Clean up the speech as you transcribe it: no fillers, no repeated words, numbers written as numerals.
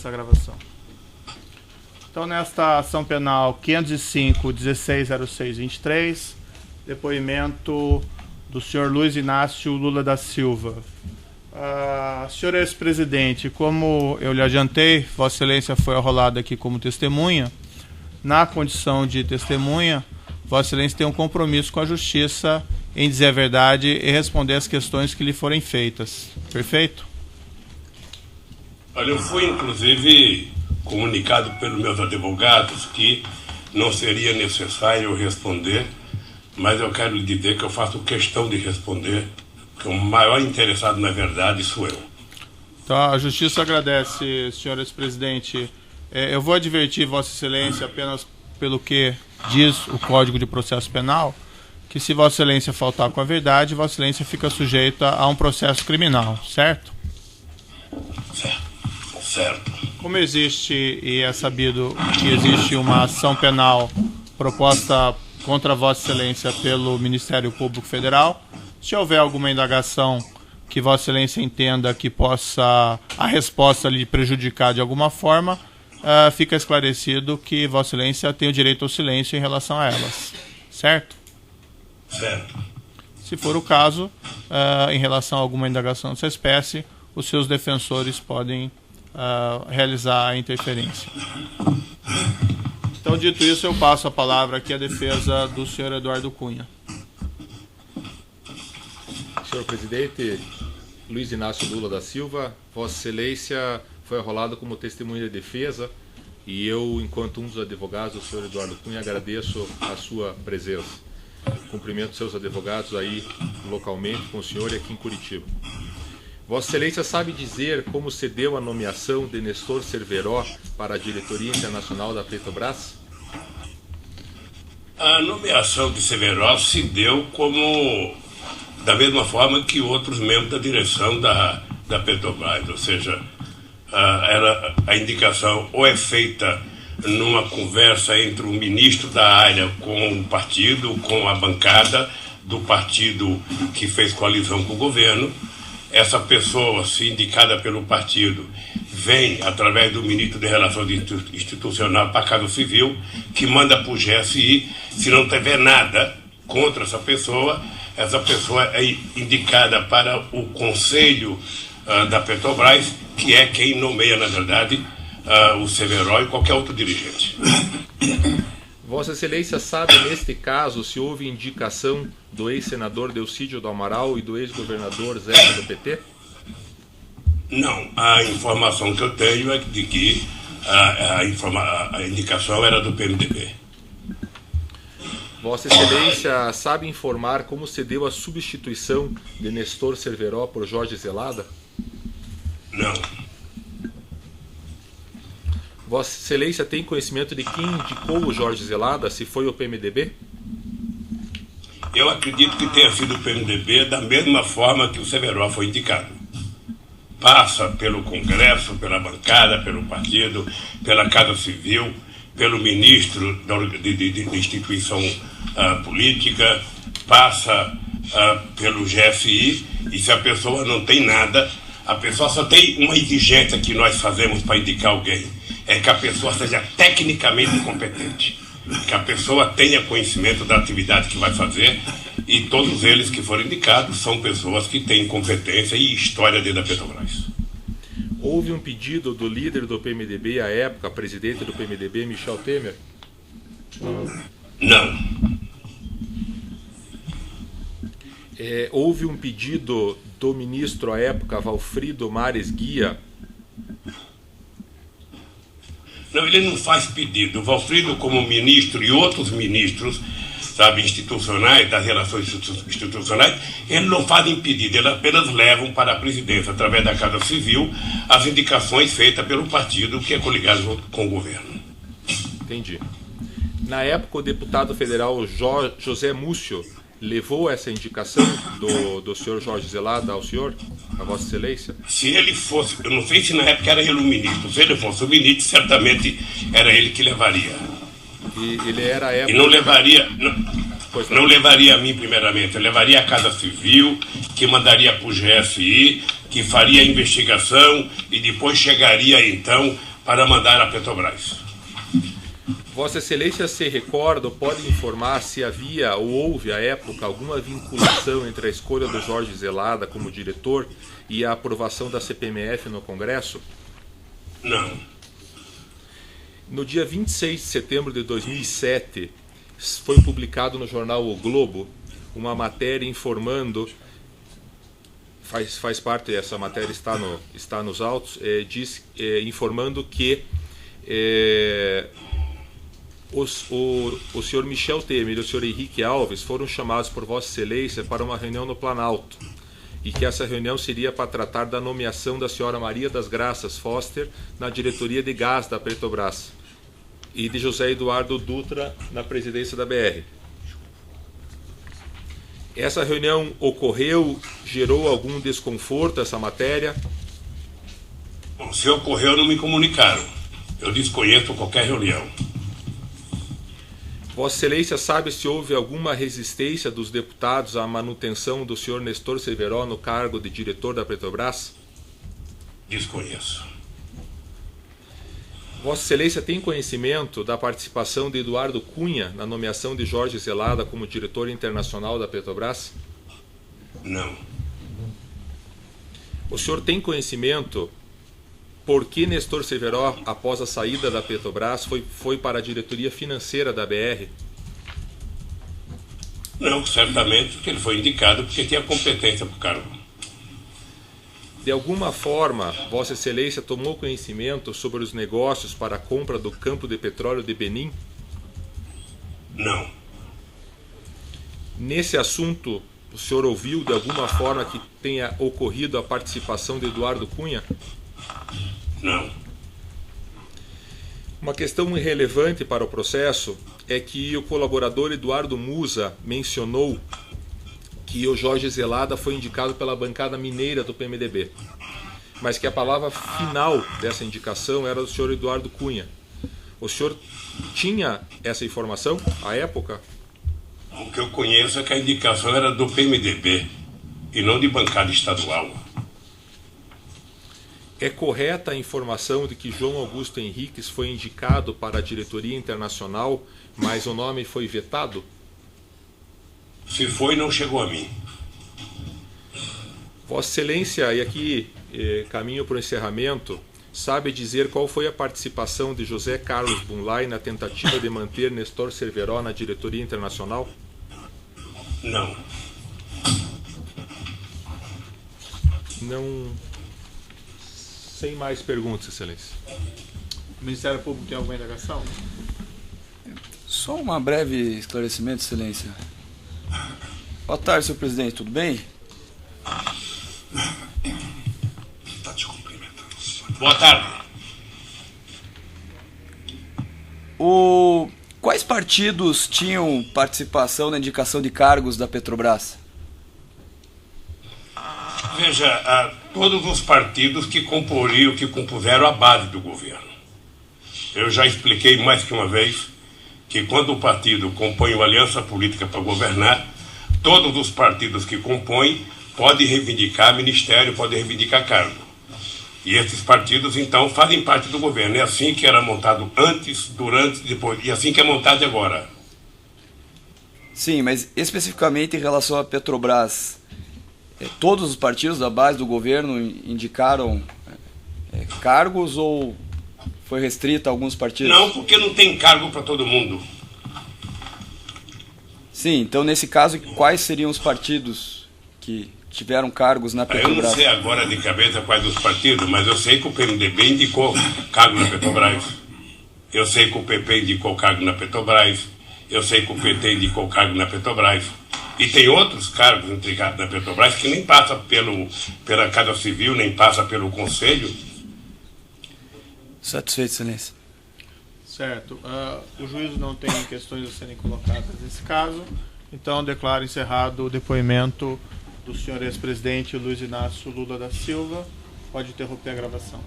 Começa a gravação. Então, nesta ação penal 505-1606-23, depoimento do senhor Luiz Inácio Lula da Silva. Senhor ex-presidente, como eu lhe adiantei, Vossa Excelência foi arrolada aqui como testemunha. Na condição de testemunha, Vossa Excelência tem um compromisso com a Justiça em dizer a verdade e responder as questões que lhe forem feitas. Perfeito? Olha, eu fui, inclusive, comunicado pelos meus advogados que não seria necessário responder, mas eu quero lhe dizer que eu faço questão de responder, porque o maior interessado na verdade sou eu. Então, a Justiça agradece, senhor ex-presidente. Eu vou advertir Vossa Excelência apenas pelo que diz o Código de Processo Penal, que se Vossa Excelência faltar com a verdade, Vossa Excelência fica sujeita a um processo criminal, certo? Certo. Como existe, e é sabido que existe uma ação penal proposta contra Vossa Excelência pelo Ministério Público Federal, se houver alguma indagação que Vossa Excelência entenda que possa a resposta lhe prejudicar de alguma forma, fica esclarecido que Vossa Excelência tem o direito ao silêncio em relação a elas. Certo? Certo. Se for o caso, em relação a alguma indagação dessa espécie, os seus defensores podem realizar a interferência. Então, dito isso, eu passo a palavra aqui à defesa do senhor Eduardo Cunha. Senhor presidente, Luiz Inácio Lula da Silva, Vossa Excelência foi arrolado como testemunha de defesa e eu, enquanto um dos advogados do senhor Eduardo Cunha, agradeço a sua presença. Cumprimento seus advogados aí localmente com o senhor e aqui em Curitiba. Vossa Excelência sabe dizer como se deu a nomeação de Nestor Cerveró para a diretoria internacional da Petrobras? A nomeação de Cerveró se deu como da mesma forma que outros membros da direção da Petrobras, ou seja, a indicação ou é feita numa conversa entre o ministro da área com o partido, com a bancada do partido que fez coalizão com o governo. Essa pessoa, se indicada pelo partido, vem através do ministro de Relações Institucionais para a Casa Civil, que manda para o GSI. Se não tiver nada contra essa pessoa é indicada para o Conselho da Petrobras, que é quem nomeia, na verdade, o Cerveró e qualquer outro dirigente. Vossa Excelência sabe, neste caso, se houve indicação do ex-senador Delcídio do Amaral e do ex-governador Zé do PT? Não, a informação que eu tenho é de que a indicação era do PMDB. Vossa Excelência sabe informar como se deu a substituição de Nestor Cerveró por Jorge Zelada? Não. Vossa Excelência tem conhecimento de quem indicou o Jorge Zelada, se foi o PMDB? Eu acredito que tenha sido o PMDB da mesma forma que o Cerveró foi indicado. Passa pelo Congresso, pela bancada, pelo partido, pela Casa Civil, pelo ministro de instituição política, passa pelo GSI, e se a pessoa não tem nada, a pessoa só tem uma exigência que nós fazemos para indicar alguém, é que a pessoa seja tecnicamente competente, que a pessoa tenha conhecimento da atividade que vai fazer, e todos eles que foram indicados são pessoas que têm competência e história dentro da Petrobras. Houve um pedido do líder do PMDB à época, presidente do PMDB, Michel Temer? Não. Houve um pedido do ministro à época, Valfrido Mares Guia? Não, ele não faz pedido. O Valfrido, como ministro e outros ministros, institucionais, das relações institucionais, eles não fazem pedido, eles apenas levam para a presidência, através da Casa Civil, as indicações feitas pelo partido que é coligado com o governo. Entendi. Na época, o deputado federal José Múcio levou essa indicação do senhor Jorge Zelada ao senhor, a Vossa Excelência? Se ele fosse, eu não sei se na época era ele o ministro, se ele fosse o ministro, certamente era ele que levaria. E ele era a época... E não levaria, não levaria a mim primeiramente, eu levaria a Casa Civil, que mandaria para o GSI, que faria a investigação e depois chegaria então para mandar a Petrobras. Vossa Excelência se recorda ou pode informar se havia ou houve à época alguma vinculação entre a escolha do Jorge Zelada como diretor e a aprovação da CPMF no Congresso? Não. No dia 26 de setembro de 2007, foi publicado no jornal O Globo uma matéria informando, faz parte, essa matéria está nos autos, informando que o senhor Michel Temer e o senhor Henrique Alves foram chamados por Vossa Excelência para uma reunião no Planalto, e que essa reunião seria para tratar da nomeação da senhora Maria das Graças Foster na diretoria de gás da Petrobras e de José Eduardo Dutra na presidência da BR. Essa reunião ocorreu, gerou algum desconforto essa matéria? Bom, se ocorreu, não me comunicaram. Eu desconheço qualquer reunião. Vossa Excelência sabe se houve alguma resistência dos deputados à manutenção do senhor Nestor Severo no cargo de diretor da Petrobras? Desconheço. Vossa Excelência tem conhecimento da participação de Eduardo Cunha na nomeação de Jorge Zelada como diretor internacional da Petrobras? Não. O senhor tem conhecimento por que Nestor Severo, após a saída da Petrobras, foi para a diretoria financeira da BR? Não, certamente porque ele foi indicado porque tinha competência para o cargo. De alguma forma, Vossa Excelência tomou conhecimento sobre os negócios para a compra do campo de petróleo de Benim? Não. Nesse assunto, o senhor ouviu de alguma forma que tenha ocorrido a participação de Eduardo Cunha? Não. Uma questão irrelevante para o processo é que o colaborador Eduardo Musa mencionou que o Jorge Zelada foi indicado pela bancada mineira do PMDB, mas que a palavra final dessa indicação era do senhor Eduardo Cunha. O senhor tinha essa informação à época? O que eu conheço é que a indicação era do PMDB e não de bancada estadual. É correta a informação de que João Augusto Henriques foi indicado para a diretoria internacional, mas o nome foi vetado? Se foi, não chegou a mim. Vossa Excelência, e aqui caminho para o encerramento, sabe dizer qual foi a participação de José Carlos Bunlai na tentativa de manter Nestor Severo na diretoria internacional? Não. Não. Sem mais perguntas, Excelência. O Ministério Público tem alguma indagação? Só um breve esclarecimento, Excelência. Boa tarde, senhor presidente, tudo bem? Está te cumprimentando. Boa tarde. Quais partidos tinham participação na indicação de cargos da Petrobras? Veja, todos os partidos que compuseram a base do governo. Eu já expliquei mais que uma vez que quando o partido compõe uma aliança política para governar, todos os partidos que compõem podem reivindicar ministério, podem reivindicar cargo. E esses partidos, então, fazem parte do governo. É assim que era montado antes, durante, depois. E assim que é montado agora. Sim, mas especificamente em relação à Petrobras, todos os partidos da base do governo indicaram cargos ou foi restrito a alguns partidos? Não, porque não tem cargo para todo mundo. Sim, então nesse caso, quais seriam os partidos que tiveram cargos na Petrobras? Eu não sei agora de cabeça quais dos partidos, mas eu sei que o PMDB indicou cargo na Petrobras. Eu sei que o PP indicou cargo na Petrobras. Eu sei que o PT indicou cargo na Petrobras. E tem outros cargos indicados na Petrobras que nem passa pela Casa Civil, nem passa pelo Conselho. Satisfeito, Excelência. Certo. O juízo não tem questões a serem colocadas nesse caso, então declaro encerrado o depoimento do senhor ex-presidente Luiz Inácio Lula da Silva. Pode interromper a gravação.